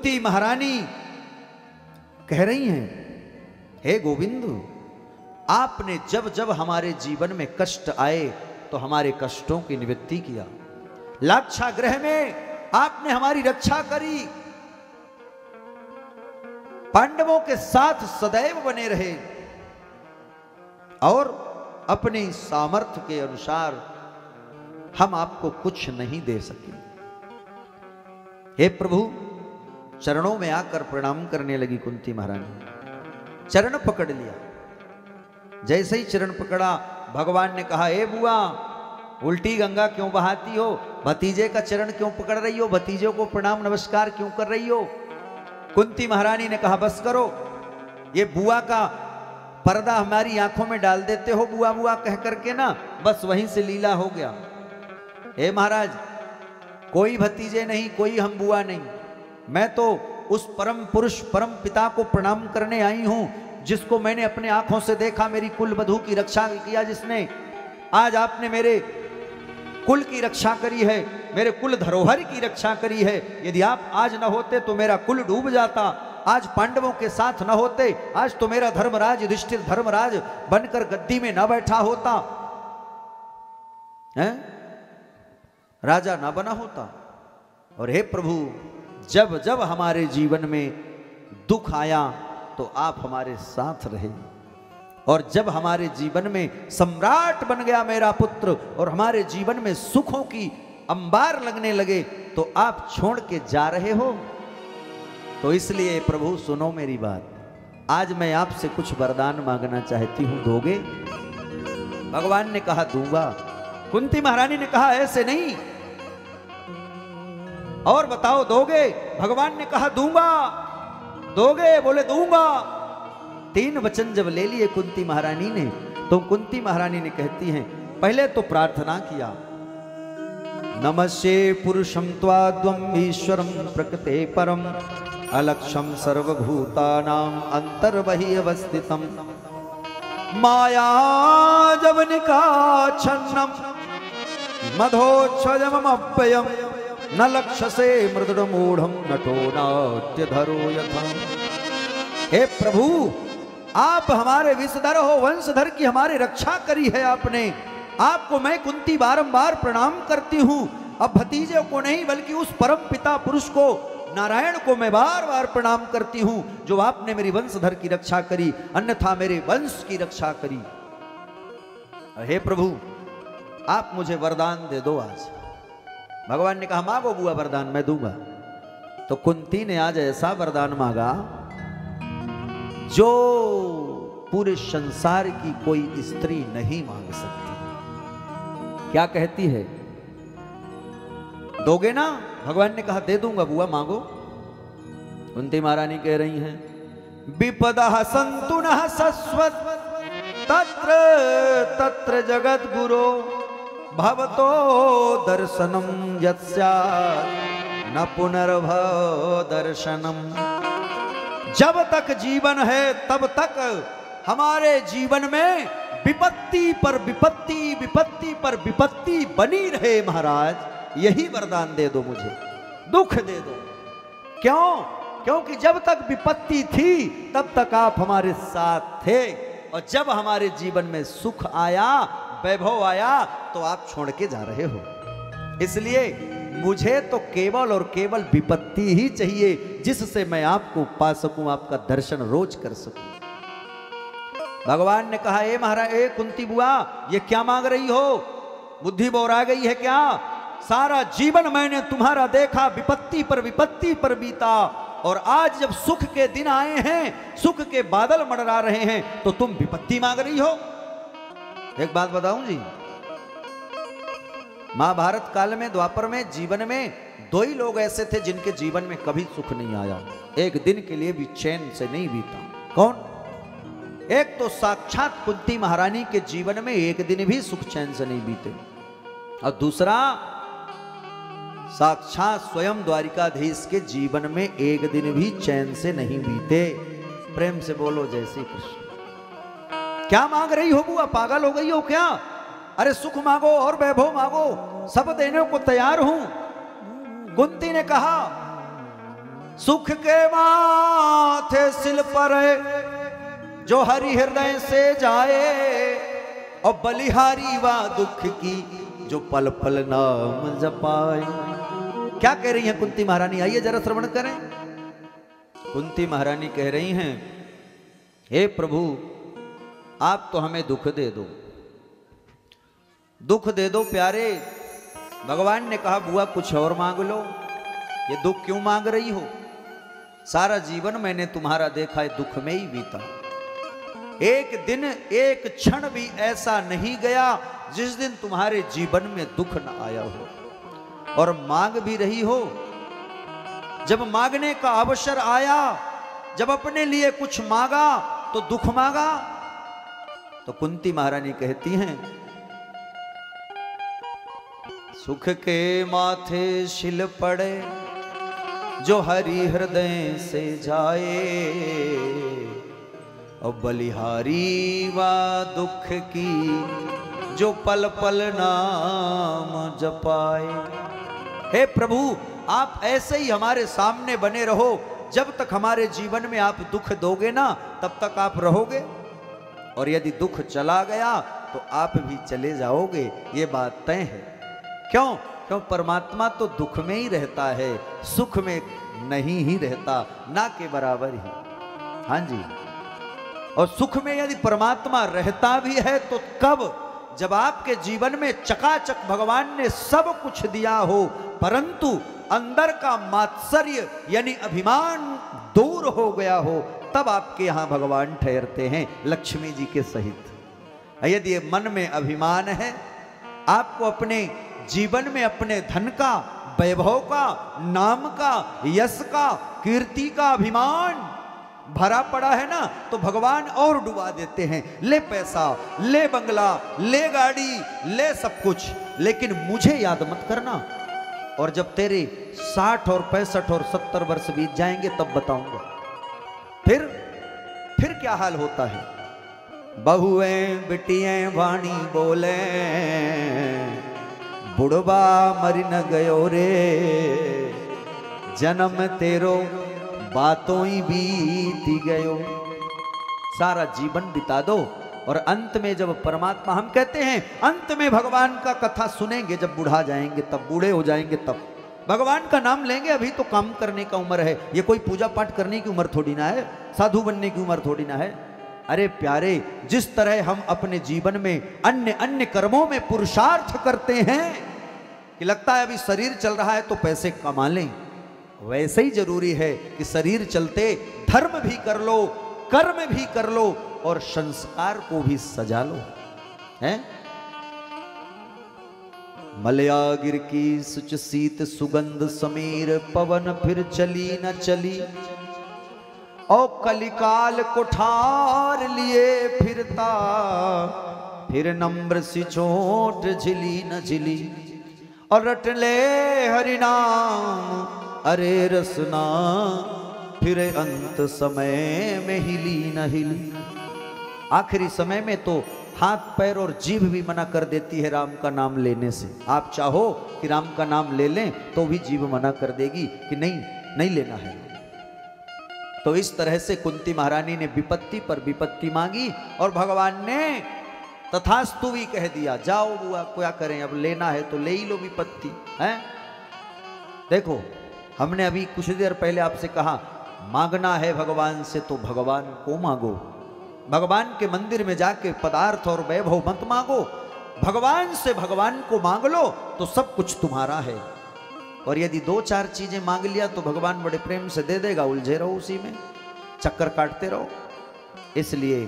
कुंती महारानी कह रही हैं, हे गोविंद, आपने जब जब हमारे जीवन में कष्ट आए तो हमारे कष्टों की निवृत्ति किया। लाक्षागृह में आपने हमारी रक्षा करी, पांडवों के साथ सदैव बने रहे और अपने सामर्थ्य के अनुसार हम आपको कुछ नहीं दे सके। हे प्रभु, चरणों में आकर प्रणाम करने लगी कुंती महारानी। चरण पकड़ लिया। जैसे ही चरण पकड़ा, भगवान ने कहा, हे बुआ, उल्टी गंगा क्यों बहाती हो? भतीजे का चरण क्यों पकड़ रही हो? भतीजे को प्रणाम नमस्कार क्यों कर रही हो? कुंती महारानी ने कहा, बस करो, ये बुआ का पर्दा हमारी आंखों में डाल देते हो बुआ बुआ कह करके ना, बस वहीं से लीला हो गया। हे महाराज, कोई भतीजे नहीं, कोई हम बुआ नहीं, मैं तो उस परम पुरुष परम पिता को प्रणाम करने आई हूं जिसको मैंने अपने आंखों से देखा, मेरी कुल वधू की रक्षा किया जिसने। आज आपने मेरे कुल की रक्षा करी है, मेरे कुल धरोहर की रक्षा करी है। यदि आप आज न होते तो मेरा कुल डूब जाता, आज पांडवों के साथ न होते, आज तो मेरा धर्मराज युधिष्ठिर धर्मराज बनकर गद्दी में न बैठा होता है, राजा न बना होता। और हे प्रभु, जब जब हमारे जीवन में दुख आया तो आप हमारे साथ रहे, और जब हमारे जीवन में सम्राट बन गया मेरा पुत्र और हमारे जीवन में सुखों की अंबार लगने लगे तो आप छोड़ के जा रहे हो। तो इसलिए प्रभु सुनो मेरी बात, आज मैं आपसे कुछ वरदान मांगना चाहती हूं, दोगे? भगवान ने कहा, दूंगा। कुंती महारानी ने कहा, ऐसे नहीं, और बताओ, दोगे? भगवान ने कहा, दूंगा। दोगे? बोले, दूंगा। 3 वचन जब ले लिए कुंती महारानी ने, तो कुंती महारानी ने कहती हैं, पहले तो प्रार्थना किया, नमस्ते पुरुषं त्वाद्वं ईश्वरं प्रकृते परम अलक्षम सर्वभूतानां अंतर्बहि अवस्थितम् माया जवनिका छन्नम मधोच्छजमप्ययम् न लक्षसे मृदुमूढ़ं नटो नाट्यधरो यथा। हे प्रभु, आप हमारे विषधर हो, वंशधर की हमारी रक्षा करी है आपने। आपको मैं कुंती बारंबार प्रणाम करती हूं। अब भतीजे को नहीं बल्कि उस परम पिता पुरुष को, नारायण को मैं बार बार प्रणाम करती हूं जो आपने मेरी वंशधर की रक्षा करी, अन्यथा मेरे वंश की रक्षा करी। हे प्रभु, आप मुझे वरदान दे दो आज। भगवान ने कहा, मांगो बुआ वरदान, मैं दूंगा। तो कुंती ने आज ऐसा वरदान मांगा जो पूरे संसार की कोई स्त्री नहीं मांग सकती। क्या कहती है? दोगे ना? भगवान ने कहा, दे दूंगा बुआ, मांगो। कुंती महारानी कह रही हैं, विपदः सन्तु नः शश्वत् तत्र तत्र जगत गुरो भवतो दर्शनम यत्स्यात् न पुनर्भव दर्शनम। जब तक जीवन है तब तक हमारे जीवन में विपत्ति पर विपत्ति, विपत्ति पर विपत्ति बनी रहे। महाराज, यही वरदान दे दो मुझे, दुख दे दो। क्यों? क्योंकि जब तक विपत्ति थी तब तक आप हमारे साथ थे, और जब हमारे जीवन में सुख आया, वैभव आया, तो आप छोड़ के जा रहे हो। इसलिए मुझे तो केवल और केवल विपत्ति ही चाहिए जिससे मैं आपको पा सकूं, आपका दर्शन रोज कर सकूं। भगवान ने कहा, ए महाराज, ए कुंती बुआ, ये क्या मांग रही हो? बुद्धि बोरा गई है क्या? सारा जीवन मैंने तुम्हारा देखा, विपत्ति पर बीता, और आज जब सुख के दिन आए हैं, सुख के बादल मंडरा रहे हैं, तो तुम विपत्ति मांग रही हो। एक बात बताऊं जी, महाभारत काल में, द्वापर में, जीवन में 2 ही लोग ऐसे थे जिनके जीवन में कभी सुख नहीं आया, एक दिन के लिए भी चैन से नहीं बीता। कौन? एक तो साक्षात कुंती महारानी के जीवन में एक दिन भी सुख चैन से नहीं बीते, और दूसरा साक्षात स्वयं द्वारिकाधीश के जीवन में एक दिन भी चैन से नहीं बीते। प्रेम से बोलो जय श्री कृष्ण। क्या मांग रही हो बुआ? पागल हो गई हो क्या? अरे सुख मांगो और वैभव मांगो, सब देने को तैयार हूं। कुंती ने कहा, सुख के माथे सिल पर जो हरि हृदय से जाए, और बलिहारी वा दुख की जो पल पल नाम जपाए। क्या कह रही हैं कुंती महारानी, आइए जरा श्रवण करें। कुंती महारानी कह रही हैं, हे प्रभु आप तो हमें दुख दे दो, दुख दे दो प्यारे। भगवान ने कहा बुआ कुछ और मांग लो, ये दुख क्यों मांग रही हो? सारा जीवन मैंने तुम्हारा देखा है दुख में ही बीता, एक दिन एक क्षण भी ऐसा नहीं गया जिस दिन तुम्हारे जीवन में दुख न आया हो। और मांग भी रही हो, जब मांगने का अवसर आया, जब अपने लिए कुछ मांगा तो दुख मांगा। तो कुंती महारानी कहती हैं, सुख के माथे शिल पड़े जो हरि हृदय से जाए, और बलिहारी वा दुख की जो पल पल नाम जपाए। हे प्रभु आप ऐसे ही हमारे सामने बने रहो, जब तक हमारे जीवन में आप दुख दोगे ना तब तक आप रहोगे, और यदि दुख चला गया तो आप भी चले जाओगे, ये बात तय है। क्यों? क्यों परमात्मा तो दुख में ही रहता है, सुख में नहीं ही रहता, ना के बराबर ही। हाँ जी, और सुख में यदि परमात्मा रहता भी है तो कब? जब आपके जीवन में चकाचक भगवान ने सब कुछ दिया हो, परंतु अंदर का मात्सर्य यानी अभिमान दूर हो गया हो, तब आपके यहां भगवान ठहरते हैं लक्ष्मी जी के सहित। यदि मन में अभिमान है, आपको अपने जीवन में अपने धन का, वैभव का, नाम का, यश का, कीर्ति का अभिमान भरा पड़ा है ना, तो भगवान और डुबा देते हैं। ले पैसा, ले बंगला, ले गाड़ी, ले सब कुछ, लेकिन मुझे याद मत करना। और जब तेरे 60 और 65 और 70 वर्ष बीत जाएंगे तब बताऊंगा। फिर क्या हाल होता है? बहुएं बिटियां वाणी बोले, बुढ़वा मरी न गयो रे, जन्म तेरो बातों ही बीती गयो। सारा जीवन बिता दो और अंत में जब परमात्मा, हम कहते हैं अंत में भगवान का कथा सुनेंगे जब बुढ़ा जाएंगे, तब बूढ़े हो जाएंगे, तब भगवान का नाम लेंगे। अभी तो काम करने का उम्र है, ये कोई पूजा पाठ करने की उम्र थोड़ी ना है, साधु बनने की उम्र थोड़ी ना है। अरे प्यारे, जिस तरह हम अपने जीवन में अन्य अन्य कर्मों में पुरुषार्थ करते हैं कि लगता है अभी शरीर चल रहा है तो पैसे कमा लें, वैसे ही जरूरी है कि शरीर चलते धर्म भी कर लो, कर्म भी कर लो और संस्कार को भी सजा लो। हैं? मलयागिर की सुच सीत सुगंध समीर, पवन फिर चली न चली, और कलिकाल कुठार लिए फिरता, फिर नम्र सी चोट झिली न झिली, और रट ले हरिनाम अरे रसना, फिर अंत समय में हिली न हिली। आखिरी समय में तो हाथ पैर और जीभ भी मना कर देती है राम का नाम लेने से। आप चाहो कि राम का नाम ले लें तो भी जीभ मना कर देगी कि नहीं लेना है। तो इस तरह से कुंती महारानी ने विपत्ति पर विपत्ति मांगी और भगवान ने तथास्तु भी कह दिया, जाओ बुआ क्या करें, अब लेना है तो ले ही लो विपत्ति। है देखो, हमने अभी कुछ देर पहले आपसे कहा मांगना है भगवान से तो भगवान को मांगो, भगवान के मंदिर में जाके पदार्थ और वैभव मत मांगो, भगवान से भगवान को मांग लो तो सब कुछ तुम्हारा है। और यदि 2-4 चीजें मांग लिया तो भगवान बड़े प्रेम से दे देगा, उलझे रहो उसी में, चक्कर काटते रहो। इसलिए